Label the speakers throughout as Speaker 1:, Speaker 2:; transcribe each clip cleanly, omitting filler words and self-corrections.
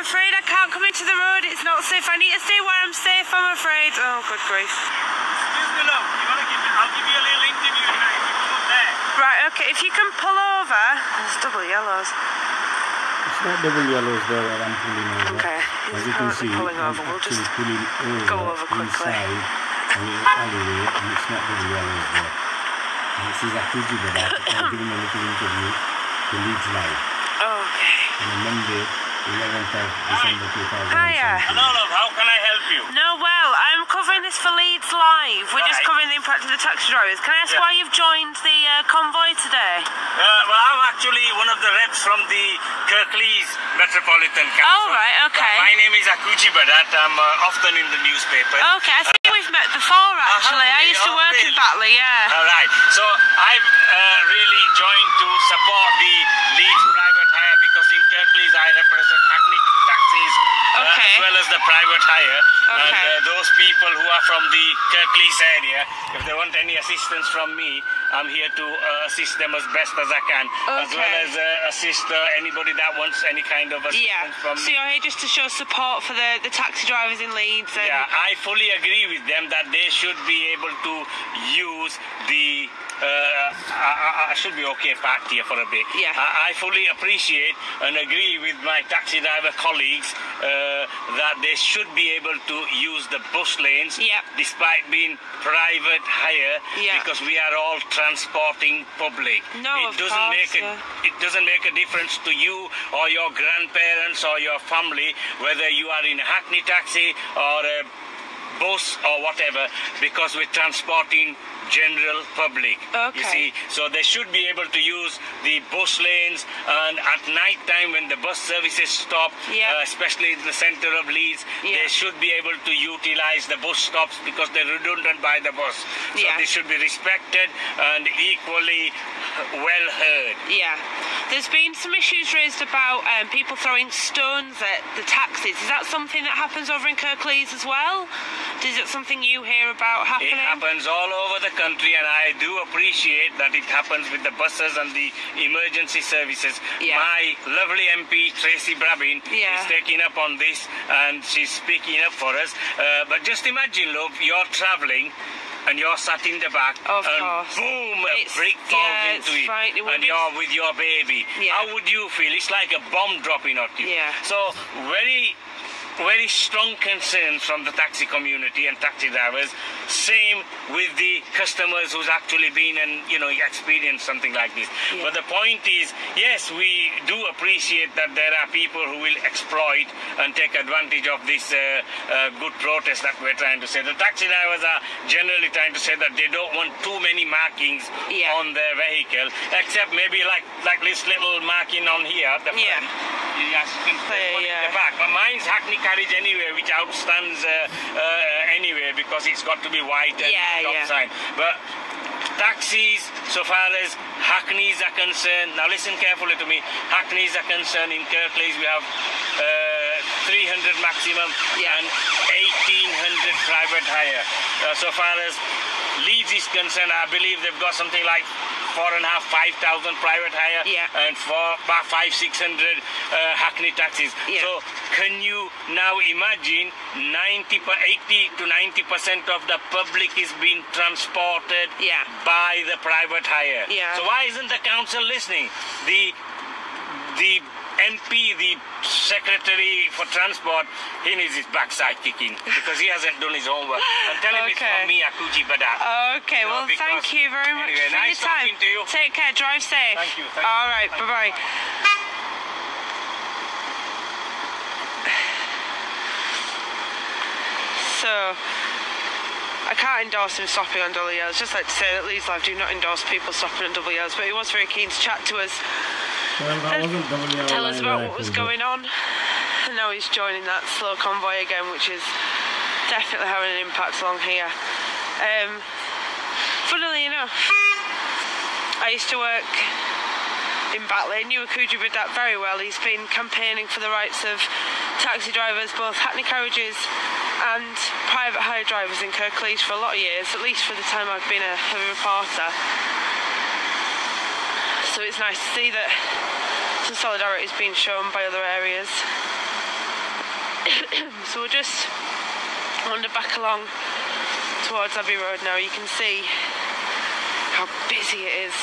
Speaker 1: afraid I can't come into the road. It's not safe. I need to stay where I'm safe, I'm afraid. Oh, good grief.
Speaker 2: Excuse me, love. I'll give you a little interview if you come up there.
Speaker 1: Right, okay. If you can pull over. There's double yellows.
Speaker 3: It's not double yellows there where I'm pulling over.
Speaker 1: Okay.
Speaker 3: As you can see,
Speaker 1: pulling
Speaker 3: I'm
Speaker 1: over. We'll just
Speaker 3: pulling over
Speaker 1: go over quickly.
Speaker 3: inside a little alleyway, and it's not double yellows there. And this is Akooji Badat. I'm giving a little interview to Leeds Live.
Speaker 1: Okay.
Speaker 3: On Monday, 11th of December 2017.
Speaker 1: Hiya.
Speaker 2: Hello, love. How can I help you?
Speaker 1: No, well, I'm covering this for Leeds Live. We're just
Speaker 2: Right.
Speaker 1: covering the impact of the taxi drivers. Can I ask why you've joined the convoy today?
Speaker 2: Well, I'm actually one of the reps from the Kirklees Metropolitan Council.
Speaker 1: Oh, right, okay.
Speaker 2: My name is Akooji Badat. I'm often in the newspaper.
Speaker 1: Okay, I think we've met before, actually. I used to work in Batley, yeah.
Speaker 2: All right. So I've really joined to support the Leeds private hire because in Kirklees I represent Hackney taxis
Speaker 1: Okay.
Speaker 2: as well as the private hire.
Speaker 1: Okay.
Speaker 2: And those people who are from the Kirklees area, if they want any assistance from me, I'm here to assist them as best as I can, as well
Speaker 1: Okay.
Speaker 2: as assist anybody that wants any kind of assistance
Speaker 1: Yeah,
Speaker 2: from
Speaker 1: so
Speaker 2: me.
Speaker 1: you're here just to show support for the taxi drivers in Leeds. And
Speaker 2: Yeah, I fully agree with them that they should be able to use the. I should be okay parked here for a bit.
Speaker 1: Yeah.
Speaker 2: I fully appreciate and agree with my taxi driver colleagues that they should be able to use the bus lanes
Speaker 1: Yeah.
Speaker 2: despite being private hire
Speaker 1: Yeah.
Speaker 2: because we are all transporting public.
Speaker 1: No, of course,
Speaker 2: It doesn't make a difference to you or your grandparents or your family whether you are in a Hackney taxi or a bus or whatever, because we're transporting general public.
Speaker 1: Okay.
Speaker 2: You see, so they should be able to use the bus lanes, and at night time when the bus services stop,
Speaker 1: Yeah.
Speaker 2: especially in the center of Leeds,
Speaker 1: Yeah.
Speaker 2: they should be able to utilize the bus stops because they're redundant by the bus. So
Speaker 1: Yeah.
Speaker 2: they should be respected and equally well heard.
Speaker 1: Yeah. There's been some issues raised about people throwing stones at the taxis. Is that something that happens over in Kirklees as well? Is it something you hear about happening?
Speaker 2: It happens all over the country, and I do appreciate that it happens with the buses and the emergency services.
Speaker 1: Yeah.
Speaker 2: My lovely MP, Tracy Brabin,
Speaker 1: Yeah.
Speaker 2: is taking up on this, and she's speaking up for us. But just imagine, love, you're travelling, and you're sat in the back,
Speaker 1: Of
Speaker 2: and
Speaker 1: course.
Speaker 2: boom, a
Speaker 1: It's-
Speaker 2: brick falls
Speaker 1: yeah,
Speaker 2: into
Speaker 1: it's
Speaker 2: it,
Speaker 1: right, it would
Speaker 2: and
Speaker 1: be-
Speaker 2: you're with your baby.
Speaker 1: Yeah.
Speaker 2: How would you feel? It's like a bomb dropping at you.
Speaker 1: Yeah.
Speaker 2: So very strong concerns from the taxi community and taxi drivers. Same with the customers who's actually been and experienced something like this.
Speaker 1: Yeah.
Speaker 2: But the point is, yes, we do appreciate that there are people who will exploit and take advantage of this good protest that we're trying to say. The taxi drivers are generally trying to say that they don't want too many markings
Speaker 1: Yeah.
Speaker 2: on their vehicle, except maybe like this little marking on here at the front.
Speaker 1: Yeah.
Speaker 2: Yes, you can put it in
Speaker 1: Yeah.
Speaker 2: the back. But mine's Hackney Carriage anyway, which outstands anyway because it's got to be white and
Speaker 1: Yeah,
Speaker 2: stop
Speaker 1: yeah.
Speaker 2: sign. But taxis, so far as Hackneys are concerned, now listen carefully to me. Hackneys are concerned, in Kirklees we have 300 maximum
Speaker 1: Yeah.
Speaker 2: and 1800 private hire. So far as Leeds is concerned, I believe they've got something like 4,500 private hire
Speaker 1: Yeah.
Speaker 2: and for about 500-600 Hackney taxis.
Speaker 1: Yeah.
Speaker 2: So can you now imagine 80 to 90% of the public is being transported
Speaker 1: Yeah.
Speaker 2: by the private hire?
Speaker 1: Yeah.
Speaker 2: So why isn't the council listening? The MP, the Secretary for Transport, he needs his backside kicking because he hasn't done his homework. And tell him it's
Speaker 1: Okay.
Speaker 2: from me, Akooji Badat.
Speaker 1: Okay, well,
Speaker 2: because-
Speaker 1: thank you very much
Speaker 2: Anyway,
Speaker 1: for
Speaker 2: nice
Speaker 1: your time.
Speaker 2: talking to you.
Speaker 1: Take care, drive safe.
Speaker 2: Thank you.
Speaker 1: All right, bye-bye. So, I can't endorse him stopping on double yellows. Just like to say that Leeds Live do not endorse people stopping on double yellows, but he was very keen to chat to us,
Speaker 3: Well, that wasn't double yellow
Speaker 1: tell us
Speaker 3: line
Speaker 1: about
Speaker 3: that I
Speaker 1: what was
Speaker 3: pulled up.
Speaker 1: going on. And now he's joining that slow convoy again, which is definitely having an impact along here. Funnily enough, I used to work in Batley, knew Akooji Badat very well. He's been campaigning for the rights of taxi drivers, both Hackney carriages and private hire drivers in Kirklees for a lot of years, at least for the time I've been a reporter. So it's nice to see that some solidarity is being shown by other areas. So we'll just wander back along towards Abbey Road now. You can see how busy it is.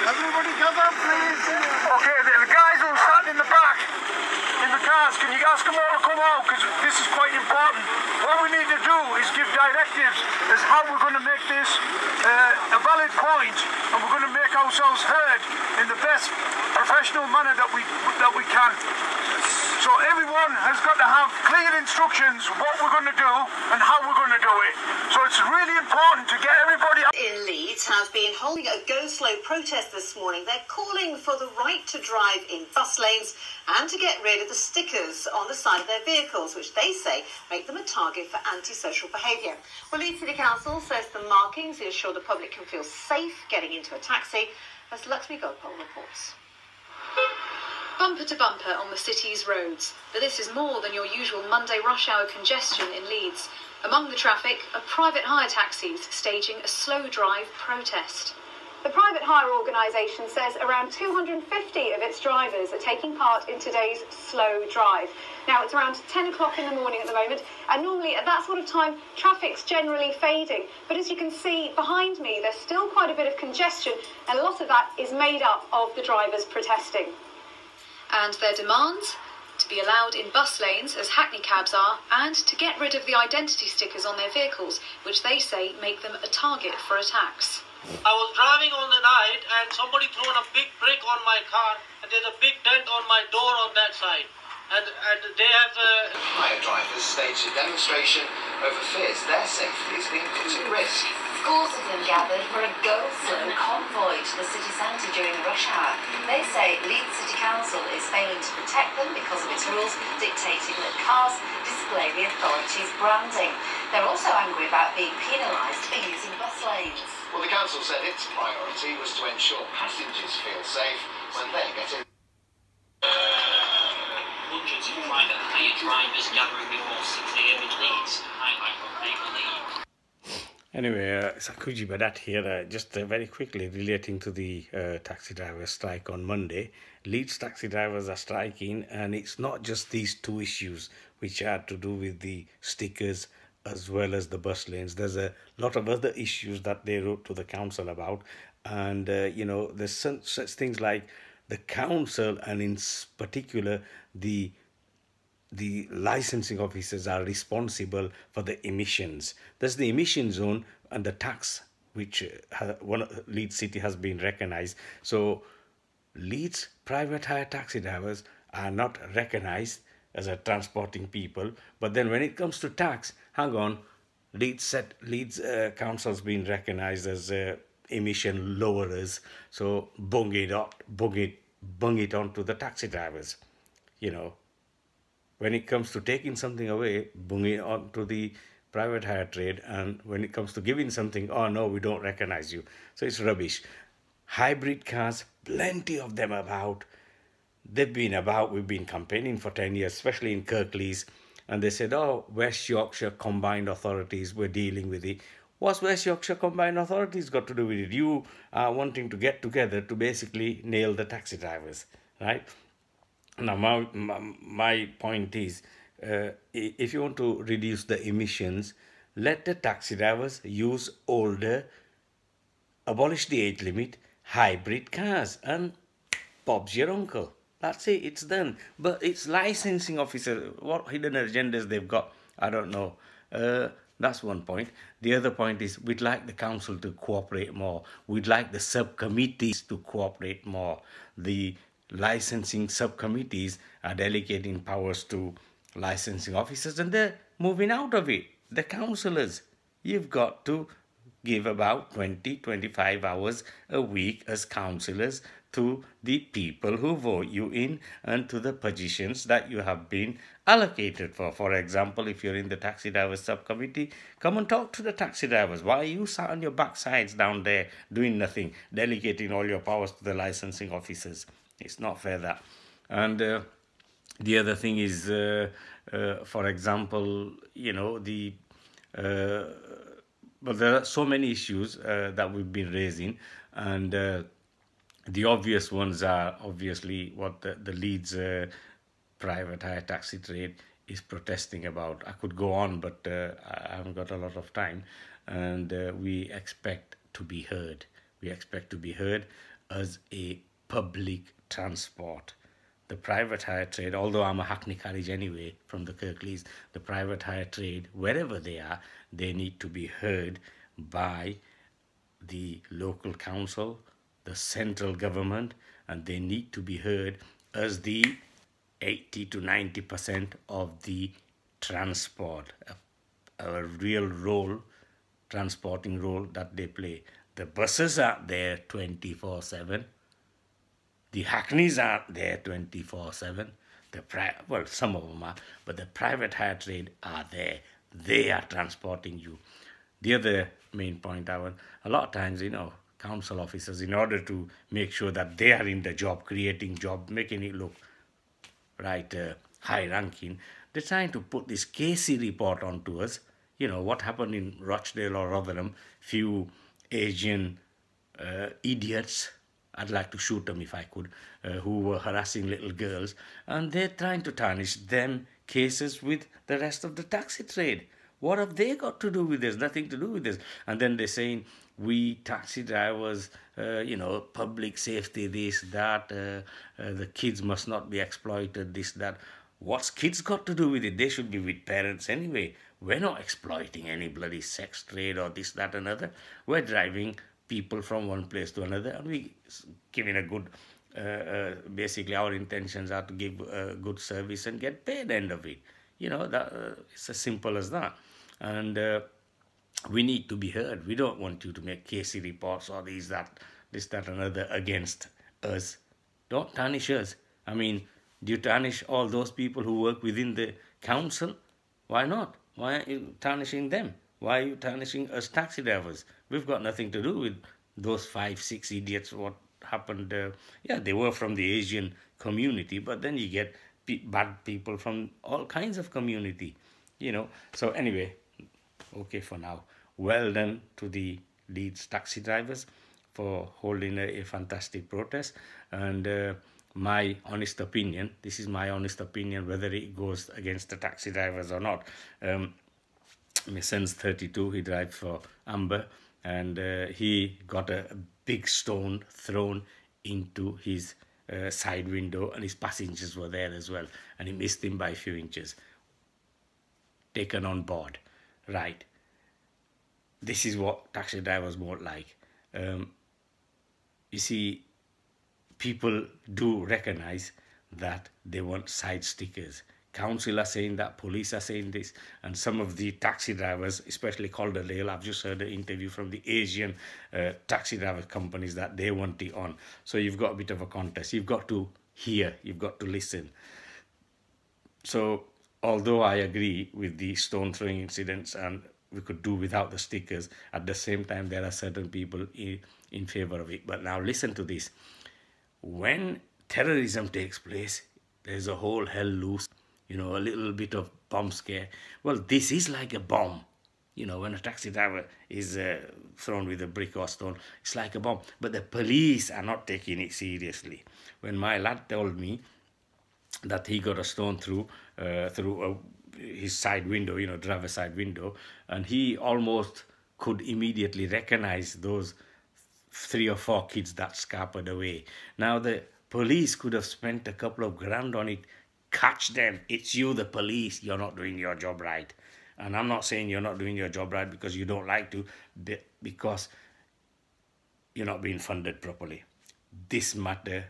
Speaker 4: Everybody gather, please. Okay, the guys who are sat in the back, in the cars, can you ask them all to come out? Because this is quite important. What we need to do is give directives as how we're going to make this a valid point, and we're going to make ourselves heard in the best professional manner that we can. So everyone has got to have clear instructions what we're going to do and how we're going to do it. So it's really important to get everybody
Speaker 5: in Leeds have been holding a go slow protest this morning. They're calling for the right to drive in bus lanes and to get rid of the stickers on the side of their vehicles, which they say make them a target for antisocial behaviour. Well, Leeds City Council says the markings ensure the public can feel safe getting into a taxi, as Luxury Gopal reports.
Speaker 6: Bumper to bumper on the city's roads, but this is more than your usual Monday rush hour congestion in Leeds. Among the traffic are private hire taxis staging a slow drive protest.
Speaker 7: The private hire organisation says around 250 of its drivers are taking part in today's slow drive. Now, it's around 10 o'clock in the morning at the moment, and normally at that sort of time, traffic's generally fading. But as you can see behind me, there's still quite a bit of congestion, and a lot of that is made up of the drivers protesting.
Speaker 6: And their demands? To be allowed in bus lanes, as hackney cabs are, and to get rid of the identity stickers on their vehicles, which they say make them a target for attacks.
Speaker 8: I was driving on the night and somebody threw a big brick on my car, and there's a big dent on my door on that side. And they have...
Speaker 9: Hire drivers staged a demonstration over fears their safety is being put at risk.
Speaker 10: Scores of them gathered for a go-slow convoy to the city centre during rush hour. They say Leeds City Council is failing to protect them because of its rules dictating that cars display the authority's branding. They're also angry about being penalised for using bus lanes.
Speaker 9: Well, the council said its priority was to ensure passengers feel safe when they get in.
Speaker 8: Hundreds of private hire drivers gathering before 6 a.m. in Leeds to highlight what they believe.
Speaker 2: Anyway, it's Akooji Badat here. Just very quickly relating to the taxi driver strike on Monday. Leeds taxi drivers are striking, and it's not just these two issues which are to do with the stickers as well as the bus lanes. There's a lot of other issues that they wrote to the council about, and there's such things like the council, and in particular the licensing officers are responsible for the emissions. There's the emission zone and the tax, which Leeds City has been recognised. So Leeds private hire taxi drivers are not recognised as a transporting people. But then when it comes to tax, hang on, Leeds Council's been recognised as emission lowerers. So bung it on to the taxi drivers, When it comes to taking something away, bung it on to the private hire trade. And when it comes to giving something, oh no, we don't recognize you. So it's rubbish. Hybrid cars, plenty of them about. They've been about, we've been campaigning for 10 years, especially in Kirklees. And they said, oh, West Yorkshire Combined Authorities, we're dealing with it. What's West Yorkshire Combined Authorities got to do with it? You are wanting to get together to basically nail the taxi drivers, right? Now, my point is, if you want to reduce the emissions, let the taxi drivers use older, abolish the age limit, hybrid cars, and Bob's your uncle. That's it, it's done. But it's licensing officers, what hidden agendas they've got, I don't know. That's one point. The other point is we'd like the council to cooperate more. We'd like the subcommittees to cooperate more. The licensing subcommittees are delegating powers to licensing officers, and they're moving out of it. The councillors, you've got to give about 20-25 hours a week as councillors to the people who vote you in and to the positions that you have been allocated for. For example, if you're in the taxi drivers subcommittee, come and talk to the taxi drivers. Why are you sat on your backsides down there doing nothing, delegating all your powers to the licensing officers? It's not fair that. And the other thing is, for example, but there are so many issues that we've been raising, and the obvious ones are obviously what the Leeds private hire taxi trade is protesting about. I could go on, but I haven't got a lot of time, and we expect to be heard. We expect to be heard as a public transport. The private hire trade, although I'm a hackney carriage anyway from the Kirklees, the private hire trade, wherever they are, they need to be heard by the local council, the central government, and they need to be heard as the 80 to 90% of the transport, a real role, transporting role that they play. The buses are there 24/7. The hackneys are there 24/7. Well, some of them are, but the private hire trade are there. They are transporting you. The other main point, a lot of times, council officers, in order to make sure that they are in the job, creating job, making it look right, high ranking, they're trying to put this Casey report onto us. What happened in Rochdale or Rotherham, few Asian idiots, I'd like to shoot them if I could, who were harassing little girls, and they're trying to tarnish them cases with the rest of the taxi trade. What have they got to do with this? Nothing to do with this. And then they're saying, we taxi drivers, public safety, this, that, the kids must not be exploited, this, that. What's kids got to do with it? They should be with parents anyway. We're not exploiting any bloody sex trade or this, that, and other. We're driving people from one place to another, and we giving a good, basically our intentions are to give good service and get paid end of it. It's as simple as that. And we need to be heard. We don't want you to make Casey reports or this, that, and other against us. Don't tarnish us. I mean, do you tarnish all those people who work within the council? Why not? Why are you tarnishing them? Why are you tarnishing us taxi drivers? We've got nothing to do with those 5-6 idiots. What happened? They were from the Asian community, but then you get bad people from all kinds of community, So anyway, okay for now. Well done to the Leeds taxi drivers for holding a fantastic protest. And my honest opinion, this is my honest opinion, whether it goes against the taxi drivers or not. My son's 32, he drives for Amber, and he got a big stone thrown into his side window, and his passengers were there as well, and he missed him by a few inches. Taken on board. Right. This is what taxi drivers won't like. You see, people do recognize that they want side stickers. Council are saying that, police are saying this, and some of the taxi drivers, especially Calderdale, I've just heard an interview from the Asian taxi driver companies that they want it on. So you've got a bit of a contest. You've got to hear, you've got to listen. So although I agree with the stone throwing incidents and we could do without the stickers, at the same time there are certain people in favor of it. But now listen to this. When terrorism takes place, there's a whole hell loose, a little bit of bomb scare. Well, this is like a bomb. When a taxi driver is thrown with a brick or stone, it's like a bomb. But the police are not taking it seriously. When my lad told me that he got a stone through his side window, driver's side window, and he almost could immediately recognize those 3 or 4 kids that scampered away. Now the police could have spent a couple of grand on it. Catch them. It's you, the police. You're not doing your job right. And I'm not saying you're not doing your job right because you don't like to, because you're not being funded properly. This matter